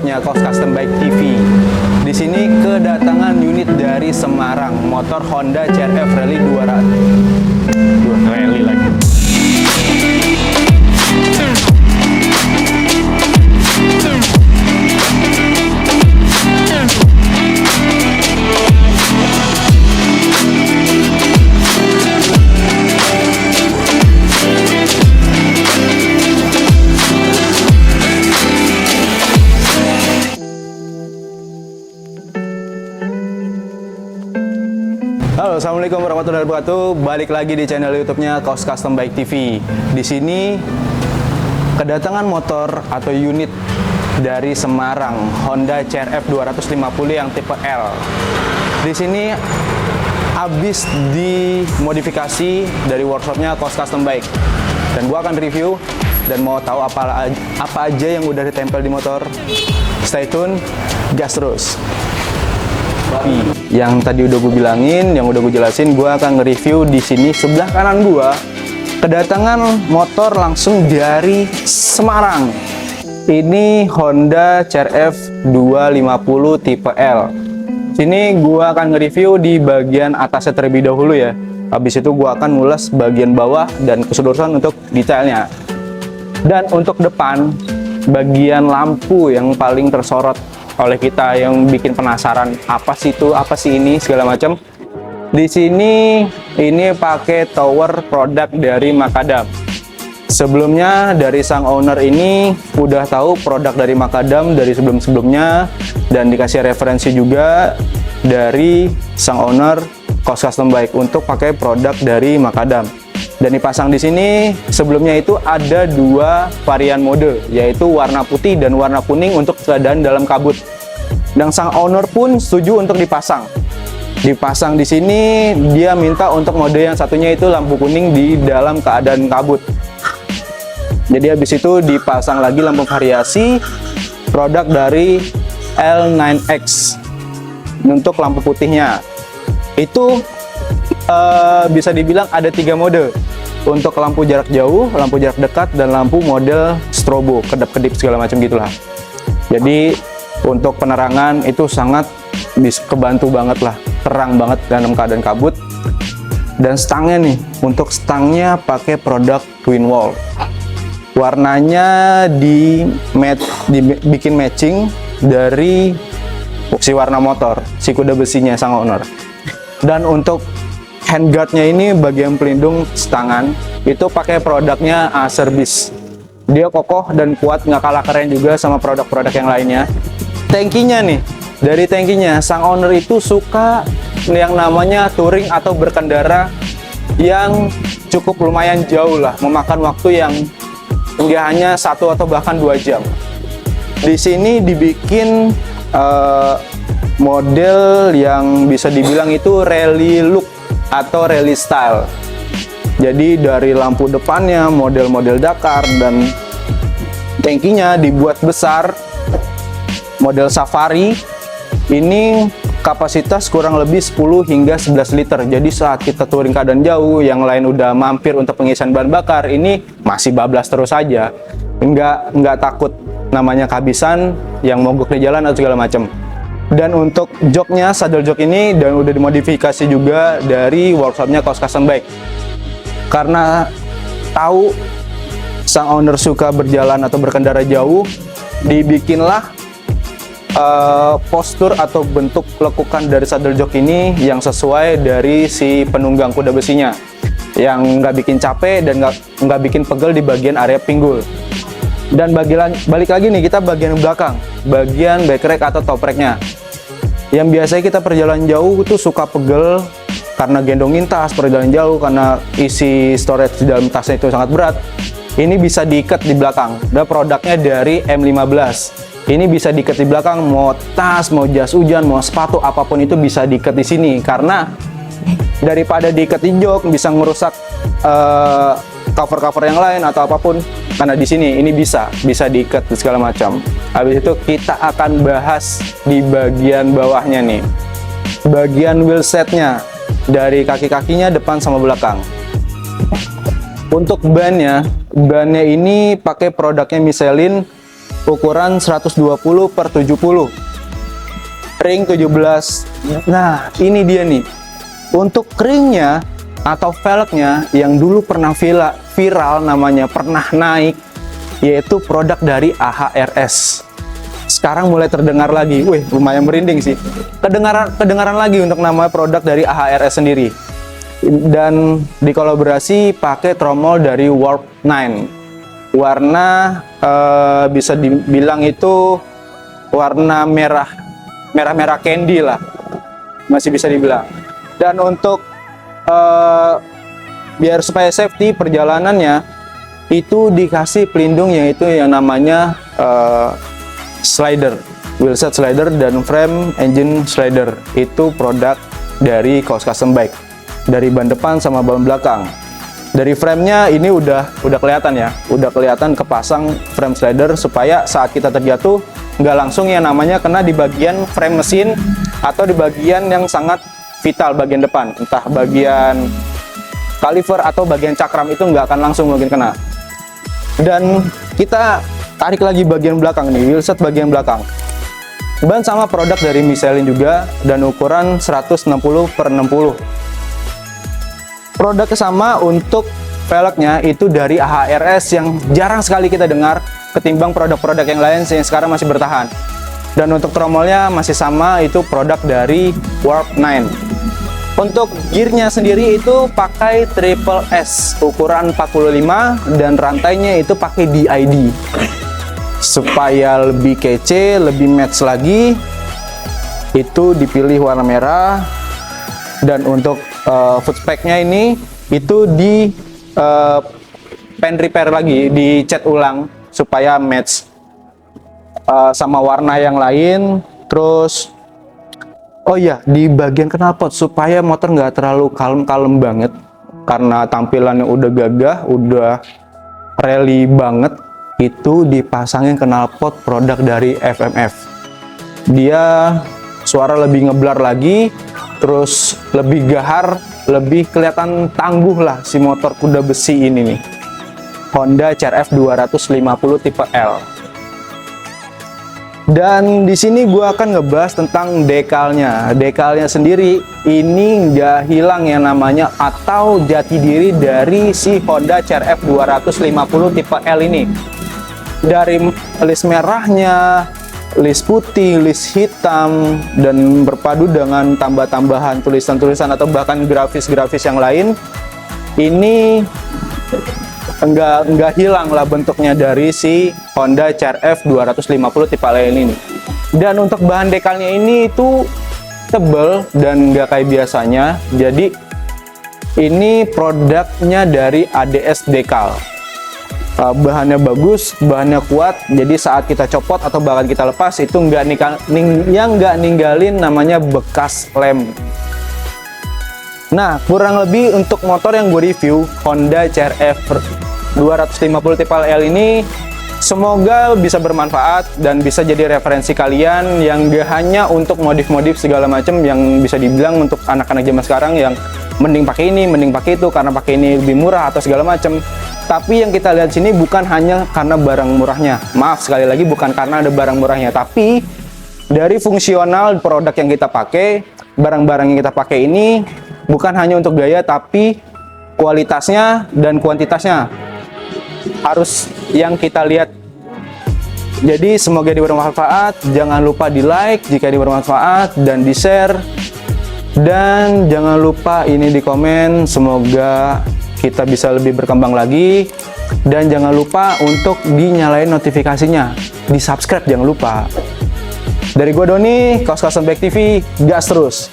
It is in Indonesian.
YouTube-nya Kos Custom Bike TV. Di sini kedatangan unit dari Semarang, motor Honda CR-F Rally 200. Rally lagi. Halo, assalamualaikum warahmatullahi wabarakatuh. Balik lagi di channel YouTube-nya Kos Custom Bike TV. Di sini kedatangan motor atau unit dari Semarang, Honda CR-F 250 yang tipe L. Di sini habis dimodifikasi dari workshopnya Kos Custom Bike. Dan gua akan review dan mau tahu apa aja yang udah ditempel di motor. Stay tune, gas terus. Yang tadi udah gue bilangin, yang udah gue jelasin, gue akan nge-review di sini sebelah kanan gue. Kedatangan motor langsung dari Semarang. Ini Honda CR-F 250 tipe L. Sini gue akan nge-review di bagian atasnya terlebih dahulu ya. Habis itu gue akan ngulas bagian bawah dan keseluruhan untuk detailnya. Dan untuk depan, bagian lampu yang paling tersorot oleh kita, yang bikin penasaran apa sih itu, apa sih ini, segala macam. Di sini ini pakai tower produk dari Macadam. Sebelumnya dari sang owner ini udah tahu produk dari Macadam dari sebelum-sebelumnya, dan dikasih referensi juga dari sang owner Kos Custom Bike untuk pakai produk dari Macadam. Dan dipasang di sini sebelumnya itu ada dua varian mode, yaitu warna putih dan warna kuning untuk keadaan dalam kabut. Dan sang owner pun setuju untuk dipasang. Dipasang di sini dia minta untuk mode yang satunya itu lampu kuning di dalam keadaan kabut. Jadi habis itu dipasang lagi lampu variasi produk dari L9X untuk lampu putihnya. Itu bisa dibilang ada 3 mode untuk lampu jarak jauh, lampu jarak dekat, dan lampu model strobo, kedap-kedip segala macam gitulah. Jadi untuk penerangan itu sangat bisa kebantu banget lah, terang banget dalam keadaan kabut. Dan stangnya nih, untuk stangnya pakai produk twin wall. Warnanya dibikin matching dari si warna motor, si kuda besinya sang owner. Dan untuk handguardnya ini, bagian pelindung stangan, itu pakai produknya Acerbis. Dia kokoh dan kuat, nggak kalah keren juga sama produk-produk yang lainnya. Tankinya nih, dari tankinya sang owner itu suka yang namanya touring atau berkendara yang cukup lumayan jauh lah, memakan waktu yang nggak hanya 1 atau bahkan 2 jam. Di sini dibikin model yang bisa dibilang itu rally look atau rally style. Jadi dari lampu depannya model-model Dakar, dan tankinya dibuat besar, model Safari. Ini kapasitas kurang lebih 10 hingga 11 liter. Jadi saat kita touring keadaan jauh, yang lain udah mampir untuk pengisian bahan bakar, ini masih bablas terus aja. Nggak takut namanya kehabisan yang mogok di jalan atau segala macam. Dan untuk joknya, saddle jok ini dan udah dimodifikasi juga dari workshopnya Kos Custom Bike. Karena tahu sang owner suka berjalan atau berkendara jauh, dibikinlah postur atau bentuk lekukan dari saddle jok ini yang sesuai dari si penunggang kuda besinya, yang nggak bikin capek dan nggak bikin pegel di bagian area pinggul. Dan balik lagi nih, kita bagian belakang, bagian backrack atau top racknya, yang biasanya kita perjalanan jauh itu suka pegel karena gendongin tas perjalanan jauh, karena isi storage di dalam tasnya itu sangat berat. Ini bisa diikat di belakang. Dan produknya dari M15. Ini bisa diikat di belakang, mau tas, mau jas hujan, mau sepatu, apapun itu bisa diikat di sini. Karena daripada diikat di jok bisa ngerusak cover-cover yang lain atau apapun. Karena di sini ini bisa diikat segala macam. Habis itu kita akan bahas di bagian bawahnya nih, bagian wheelsetnya, dari kaki-kakinya depan sama belakang. Untuk bannya ini pakai produknya Michelin ukuran 120/70, ring 17. Nah, ini dia nih. Untuk ringnya atau velgnya yang dulu pernah viral namanya, pernah naik, yaitu produk dari AHRS. Sekarang mulai terdengar lagi, wih lumayan merinding sih. Kedengaran lagi untuk nama produk dari AHRS sendiri. Dan dikolaborasi pakai tromol dari Warp 9. Warna bisa dibilang itu warna merah candy lah, masih bisa dibilang. Dan untuk biar supaya safety perjalanannya itu dikasih pelindung, yaitu yang namanya slider, wheelset slider dan frame engine slider. Itu produk dari Kaos Custom Bike, dari ban depan sama ban belakang. Dari framenya ini udah kelihatan ya, udah kelihatan kepasang frame slider supaya saat kita terjatuh nggak langsung yang namanya kena di bagian frame mesin atau di bagian yang sangat vital, bagian depan, entah bagian kaliver atau bagian cakram, itu nggak akan langsung mungkin kena. Dan kita tarik lagi bagian belakang nih, wheelset bagian belakang. Ban sama produk dari Michelin juga dan ukuran 160/60. Produknya sama. Untuk velgnya itu dari AHRS yang jarang sekali kita dengar ketimbang produk-produk yang lain yang sekarang masih bertahan. Dan untuk tromolnya masih sama, itu produk dari Warp 9. Untuk gearnya sendiri itu pakai Triple S ukuran 45 dan rantainya itu pakai DID supaya lebih kece, lebih match lagi. Itu dipilih warna merah. Dan untuk foot speknya ini itu di pen repair lagi, dicat ulang supaya match sama warna yang lain. Terus oh iya, di bagian knalpot supaya motor nggak terlalu kalem banget, karena tampilannya udah gagah, udah rally banget, itu dipasangin knalpot produk dari FMF. Dia suara lebih ngeblar lagi, terus lebih gahar, lebih kelihatan tangguh lah si motor kuda besi ini nih. Honda CR-F 250 tipe L. Dan di sini gue akan ngebahas tentang dekalnya. Dekalnya sendiri ini nggak hilang yang namanya atau jati diri dari si Honda CR-F 250 tipe L ini. Dari list merahnya, list putih, list hitam, dan berpadu dengan tambah-tambahan tulisan-tulisan atau bahkan grafis-grafis yang lain, ini enggak hilang lah bentuknya dari si Honda CR-F 250 tipe L ini. Dan untuk bahan dekalnya ini itu tebal dan enggak kayak biasanya. Jadi ini produknya dari ADS Dekal. Bahannya bagus, bahannya kuat. Jadi saat kita copot atau bahkan kita lepas itu enggak ninggalin namanya bekas lem. Nah, kurang lebih untuk motor yang gue review, Honda CR-F 250 tipe L ini, semoga bisa bermanfaat dan bisa jadi referensi kalian yang gak hanya untuk modif-modif segala macam yang bisa dibilang untuk anak-anak zaman sekarang yang mending pakai ini, mending pakai itu karena pakai ini lebih murah atau segala macam. Tapi yang kita lihat sini bukan hanya karena barang murahnya. Maaf sekali lagi, bukan karena ada barang murahnya, tapi dari fungsional produk yang kita pakai, barang-barang yang kita pakai ini bukan hanya untuk gaya, tapi kualitasnya dan kuantitasnya harus yang kita lihat. Jadi semoga bermanfaat. Jangan lupa di like jika bermanfaat dan di share, dan jangan lupa ini di komen. Semoga kita bisa lebih berkembang lagi, dan jangan lupa untuk dinyalain notifikasinya, di subscribe jangan lupa. Dari gua Doni, Kaos Custom Bike TV, gas terus.